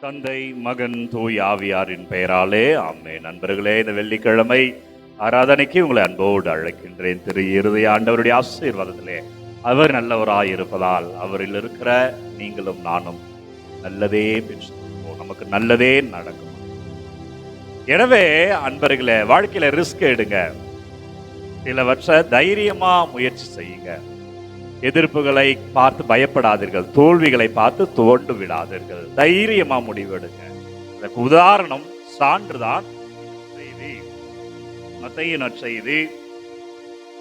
தந்தை, மகன், தூய் ஆவியாரின் பெயராலே ஆமென். நண்பர்களே, இந்த வெள்ளிக்கிழமை ஆராதனைக்கு உங்களை அன்போடு அழைக்கின்றேன். திரு இருதய ஆண்டவருடைய ஆசீர்வாதத்திலே அவர் நல்லவராயிருப்பதால் அவரில் இருக்கிற நீங்களும் நானும் நல்லதே பெற்றுக்கொள்வோம். நமக்கு நல்லதே நடக்கும். எனவே அன்பர்களே, வாழ்க்கையில ரிஸ்க் எடுங்க. சிலவற்றை தைரியமா முயற்சி செய்யுங்க. எதிர்ப்புகளை பார்த்து பயப்படாதீர்கள், தோல்விகளை பார்த்து துவண்டு விடாதீர்கள், தைரியமா முடிவெடுங்க. அதற்கு உதாரணம் சான்றுதான் செய்தி. மத்தேயு நற்செய்தி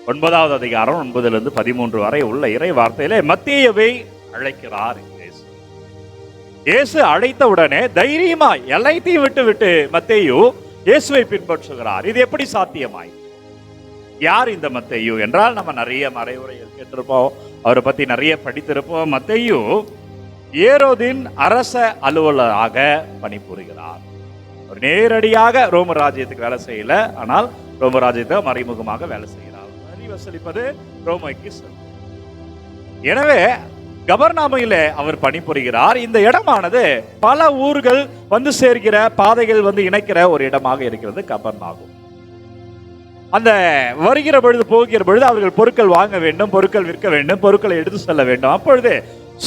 9வது அதிகாரம் 9 - 13 வரை உள்ள இறை வார்த்தையிலே மத்தேயுவை அழைக்கிறார் இயேசு. இயேசு அழைத்த உடனே தைரியமா எல்லாத்தையும் விட்டு மத்தேயு இயேசுவை பின்பற்றுகிறார். இது எப்படி சாத்தியமாய்? யார் இந்த மத்தேயு என்றால், நம்ம நிறைய மறைவுரைகள் கேட்டிருப்போம், அவரை பத்தி நிறைய படித்திருப்போம். மத்தேயு ஏரோதின் அரச அலுவலராக பணிபுரிகிறார். அவர் நேரடியாக ரோம ராஜ்யத்துக்கு வேலை செய்யல, ஆனால் ரோம ராஜ்யத்தை மறைமுகமாக வேலை செய்கிறார். வரி வசூலிப்பது ரோமைக்கு செல்லும். எனவே கபர்நாமையில அவர் பணிபுரிகிறார். இந்த இடமானது பல ஊர்கள் வந்து சேர்க்கிற பாதைகள் வந்து இணைக்கிற ஒரு இடமாக இருக்கிறது கபர்நாகும். அந்த வருகிற பொழுது போகிற பொழுது அவர்கள் பொருட்கள் வாங்க வேண்டும், பொருட்கள் விற்க வேண்டும், பொருட்களை எடுத்து செல்ல வேண்டும். அப்பொழுது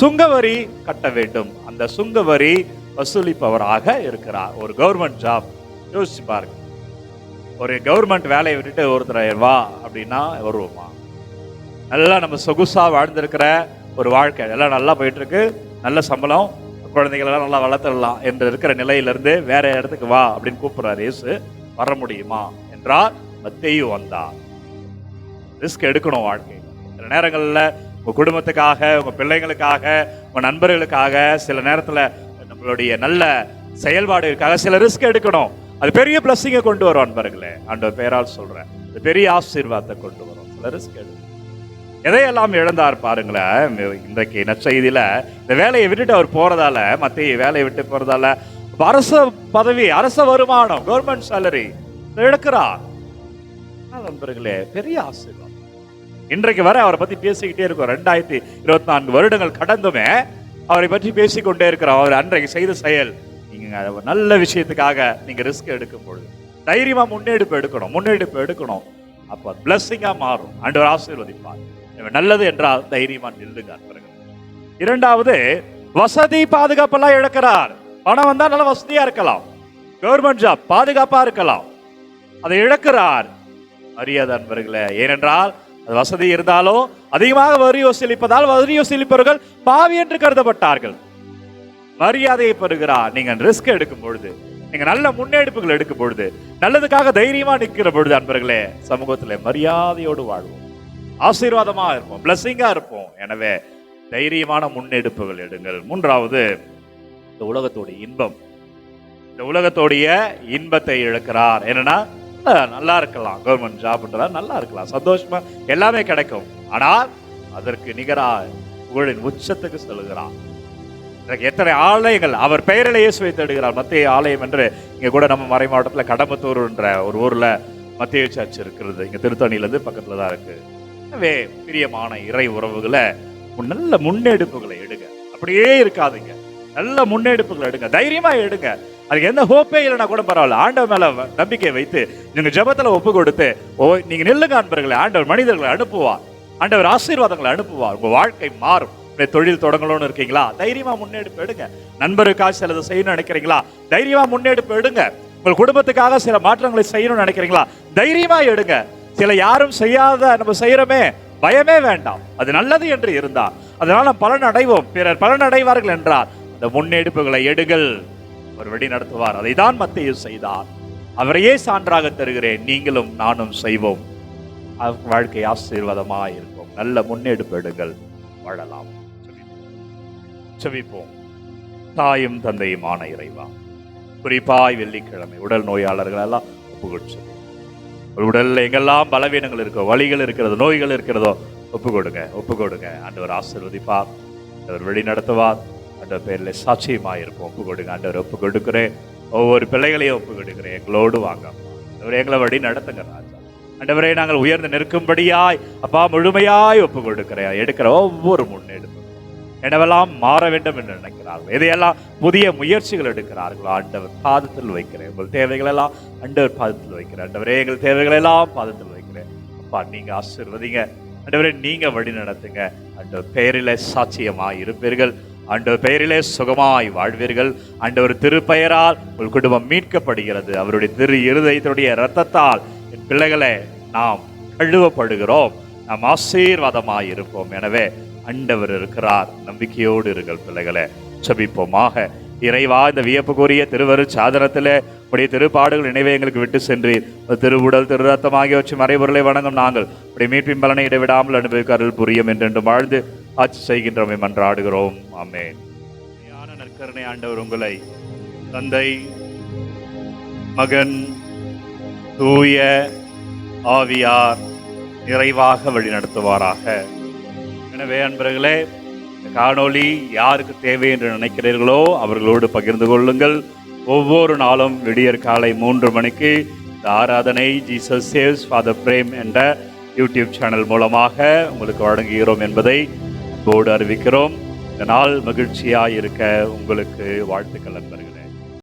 சுங்கவரி கட்ட வேண்டும். அந்த சுங்கவரி வசூலிப்பவராக இருக்கிறார். ஒரு கவர்மெண்ட் ஜாப். யோசிச்சு பாருங்க, ஒரு கவர்மெண்ட் வேலையை விட்டுட்டு ஒருத்தர் வா அப்படின்னா வருவோமா? நல்லா நம்ம சொகுசா வாழ்ந்திருக்கிற ஒரு வாழ்க்கை, எல்லாம் நல்லா போயிட்டு இருக்கு, நல்ல சம்பளம், குழந்தைகளெல்லாம் நல்லா வளர்த்துடலாம் என்று இருக்கிற நிலையிலிருந்து வேற இடத்துக்கு வா அப்படின்னு கூப்பிடுறாரு இயேசு. வர முடியுமா என்றால் மத்தேயு வந்தார். ரிஸ்க் எடுக்கணும் வாழ்க்கை. சில நேரங்களில் உங்க குடும்பத்துக்காக, உங்க பிள்ளைங்களுக்காக, உங்க நண்பர்களுக்காக, சில நேரத்தில் நம்மளுடைய நல்ல செயல்பாடுகளுக்காக சில ரிஸ்க் எடுக்கணும். அது பெரிய பிளஸிங்கை கொண்டு வரும் அன்பர்களே. ஆண்டவர் பெயரால் சொல்றேன், அது பெரிய ஆசீர்வாதத்தை கொண்டு வரும். சில ரிஸ்க் எடுக்கணும். எதையெல்லாம் இழந்தார் பாருங்களேன். இன்றைக்கு நற்செய்தியில இந்த வேலையை விட்டுட்டு அவர் போறதால, மத்தேயு வேலையை விட்டு போறதால அரச பதவி, அரச வருமானம், கவர்மெண்ட் சேலரி எடுக்கிறார். நண்பர்களே, பெரிய ஆசீர்வாதம். இன்றைக்கு வரை அவரை பத்தி பேசிக்கிட்டே இருக்கோம். 2024 வருடங்கள் கடந்துமே அவரை பற்றி பேசிக்கொண்டே இருக்கிறோம். அவர் அன்றைக்கு செய்த செயல். நீங்க நல்ல விஷயத்துக்காக நீங்க ரிஸ்க் எடுக்கும் பொழுது தைரியமா முன்னெடுப்பு எடுக்கணும். அப்ப பிளஸிங்கா மாறும். ஆண்டவர் ஆசீர்வதிப்பார். நல்லது என்றால் தைரியமா நில்லுங்க. இரண்டாவது, வசதி பாதுகாப்பெல்லாம் இழக்கிறார். பணம் வந்தா நல்ல வசதியா இருக்கலாம், கவர்மெண்ட் ஜாப் பாதுகாப்பா இருக்கலாம், அதை இழக்கிறார். மரியாதை அன்பர்களே, ஏனென்றால் அது வசதி இருந்தாலும் அதிகமாக வரி வசூலிப்பதால் வரி வசூலிப்பவர்கள் பாவி என்று கருதப்பட்டார்கள். மரியாதையை பெறுகிறார். நீங்க ரிஸ்க் எடுக்கும் பொழுது, நீங்க நல்ல முன்னெடுப்புகள் எடுக்கும் பொழுது, நல்லதுக்காக தைரியமா நிற்கிற பொழுது அன்பர்களே, சமூகத்துல மரியாதையோடு வாழ்வோம், ஆசீர்வாதமா இருப்போம், பிளஸிங்கா இருப்போம். எனவே தைரியமான முன்னெடுப்புகள் எடுங்கள். மூன்றாவது, இந்த உலகத்தோடைய இன்பம். இந்த உலகத்தோடைய இன்பத்தை இழக்கிறார். என்னன்னா, நல்லா இருக்கலாம், கவர்மெண்ட் ஜாப்ன்றதா நல்லா இருக்கலாம், சந்தோஷமா எல்லாமே கிடைக்கும். ஆனால் அதற்கு நிகரா புகழின் உச்சத்துக்கு செல்கிறார். எத்தனை ஆலயங்கள் அவர் பெயரில் இயேசுவை தேடுகிறார். மத்தேயு ஆலயம் என்று இங்க கூட நம்ம மறை மாவட்டத்தில் கடம்பத்தூர்ன்ற ஒரு ஊர்ல மத்தேயு சர்ச் இருக்கிறது. இங்க திருத்தணியிலிருந்து பக்கத்துல தான் இருக்கு. எனவே பிரியமான இறை உறவுகளை நல்ல முன்னெடுப்புகளை எடுங்க. அப்படியே இருக்காதுங்க, நல்ல முன்னெடுப்புகளை எடுங்க, தைரியமா எடுங்க. அதுக்கு எந்த ஹோப்பே இல்லைன்னா கூட பரவாயில்ல, ஆண்டவர் மேல நம்பிக்கை வைத்து நீங்க ஜெபத்துல ஒப்பு கொடுத்து நீங்க நில்லுங்க அன்பர்களே. ஆண்டவர் மனிதர்களை அனுப்புவார், ஆண்டவர் ஆசீர்வாதங்களை அனுப்புவார். உங்க வாழ்க்கை மாறும். தொழில் தொடங்கணும்னு இருக்கீங்களா, தைரியமா முன்னெடுப்பு எடுங்க. நண்பருக்காக சிலதை செய்யணும்னு நினைக்கிறீங்களா, தைரியமா முன்னெடுப்பு எடுங்க. உங்கள் குடும்பத்துக்காக சில மாற்றங்களை செய்யணும்னு நினைக்கிறீங்களா, தைரியமா எடுங்க. சில யாரும் செய்யாத நம்ம செய்யறோமே, பயமே வேண்டாம். அது நல்லது என்று இருந்தால் அதனால பலன் அடைவோம், பிறர் பலன் அடைவார்கள் என்றார். அந்த முன்னெடுப்புகளை எடுங்கள், அவர் வழி நடத்துவார். அதை தான் மத்தேயு செய்தார். அவரையே சான்றாக தருகிறேன், நீங்களும் நானும் செய்வோம். வாழ்க்கை ஆசீர்வாதமா இருக்கும். நல்ல முன்னெடுப்பு எடுங்கள், வாழலாம். செபிப்போம். தாயும் தந்தையுமான இறைவா, குறிப்பாய் வெள்ளிக்கிழமை உடல் நோயாளர்கள் எல்லாம் ஒப்புக்கொடுச்சு. உடல்ல எங்கெல்லாம் பலவீனங்கள் இருக்கோ, வலிகள் இருக்கிறதோ, நோய்கள் இருக்கிறதோ ஒப்பு கொடுங்க. ஆண்டவர் ஆசீர்வதிப்பார், ஆண்டவர் வழி நடத்துவார். ஆண்டவர் பேரில் சாட்சியமாக இருப்போம். ஒப்பு கொடுங்க ஆண்டவர். ஒப்பு கொடுக்கிறேன், ஒவ்வொரு பிள்ளைகளையும் ஒப்பு கொடுக்கிறேன். எங்களோடு வாங்க ஆண்டவரே, எங்களை வழி நடத்துங்க ராஜா. ஆண்டவரே, நாங்கள் உயர்ந்து நிற்கும்படியாய் அப்பா முழுமையாய் ஒப்பு கொடுக்கிறேன். எடுக்கிற ஒவ்வொரு முன்னெடுப்பு என்னவெல்லாம் மாற வேண்டும் என்று நினைக்கிறார்கள், எதையெல்லாம் புதிய முயற்சிகள் எடுக்கிறார்களோ ஆண்டவர் பாதத்தில் வைக்கிறேன். உங்கள் தேவைகள் எல்லாம் ஆண்டவர் பாதத்தில் வைக்கிறேன். ஆண்டவரே, எங்கள் தேவைகள் எல்லாம் பாதத்தில் வைக்கிறேன். அப்பா, நீங்க ஆசீர்வதிங்க ஆண்டவரே, நீங்க வழி நடத்துங்க. ஆண்டவர் பெயரிலே சாட்சியமாய் இருப்பீர்கள். ஆண்டவர் பெயரிலே சுகமாய் வாழ்வீர்கள். ஆண்டவர் திருப்பெயரால் உங்கள் குடும்பம் மீட்கப்படுகிறது. அவருடைய திரு இருதயத்துடைய இரத்தத்தால் என் பிள்ளைகளை நாம் கழுவப்படுகிறோம். நாம் ஆசீர்வாதமாய் இருப்போம். எனவே ஆண்டவர் இருக்கிறார். நம்பிக்கையோடு இருங்கள் பிள்ளைகளே. ஜெபிப்போமாக. இறைவா, இந்த வியப்புக்குரிய திருவரு சாதனத்திலே உடைய திருப்பாடுகள் நினைவை எங்களுக்கு விட்டு சென்று திருவுடல் திரு ரத்தம் ஆகியவற்றை மறைபொருளை வணங்கும் நாங்கள் உடைய மீட்பின் பலனை இடைவிடாமல் அனுபவிக்க அருள் புரியும் என்றென்று வாழ்ந்து ஆட்சி செய்கின்றோமே மன்றாடுகிறோம். ஆமென். நற்கருணை ஆண்டவர் உங்களை தந்தை, மகன், தூய ஆவியார் நிறைவாக வழிநடத்துவாராக. எனவே அன்பர்களே, இந்த காணொளி யாருக்கு தேவை என்று நினைக்கிறீர்களோ அவர்களோடு பகிர்ந்து கொள்ளுங்கள். ஒவ்வொரு நாளும் விடியற் காலை 3 மணிக்கு இந்த ஆராதனை ஜீசஸ் சேவ்ஸ் ஃபாதர் பிரேம் என்ற யூடியூப் சேனல் மூலமாக உங்களுக்கு வழங்குகிறோம் என்பதை போர்டு அறிவிக்கிறோம். இந்த நாள் மகிழ்ச்சியாக இருக்க உங்களுக்கு வாழ்த்துக்கள் நண்பர்களே.